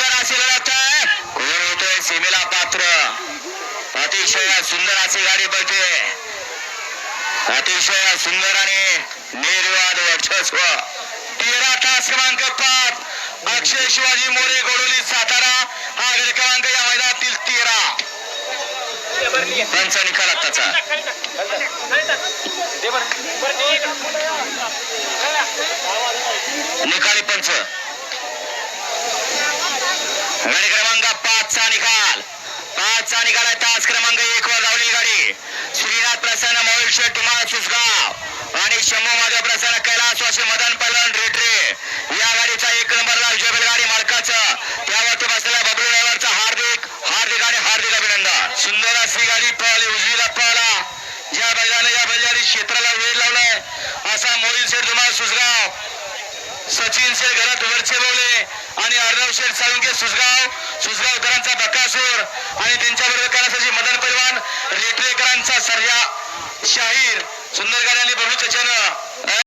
सुंदर अशी लढत आहे. कोण होतोय सीमेला पात्र. अतिशय सुंदर अशी गाडी पळते. अतिशय सुंदर आणि निर्वाद वर्चस्व. 13 तास क्रमांक 5 अक्षय शिवाजी मोरे गोडोली सातारा हा गड क्रमांक या मैदानातील 13. पंच निकाल आताचा. निकाली पंच. गाडी क्रमांक 5 चा निकाल. 5 चा निकाल आहे. तास क्रमांक 1 वर धावलेली गाडी श्रीनाथ प्रसन्न मोहिल शेठ तुम्हाला सुसगाव आणि शंभू माधव प्रसन्न कैलासवासी मदन पलन रेटरे या गाडीचा 1 नंबरला विजय बैलगाडी मालकाचं त्यावरती बसलेल्या बबलू ड्रायव्हरचा हार्दिक हार्दिक आणि हार्दिक अभिनंदन. सुंदर अशी गाडी पळाली. उजवीला पळाला. ज्या बैलाने या बैलगाडी क्षेत्राला वेळ लावलाय असा मोहिल शेठ तुम्हाला सुसगाव, सचिन शेठ घरात वरचे बोले आणि अर्णव शेठ साळुंके सुसगावकरांचा बकासूर आणि त्यांच्याबरोबर करण्यासाठी मदन पैलवान रेटरेकरांचा सर्जा शाहीर. सुंदर गाड्यांनी बबलू चचन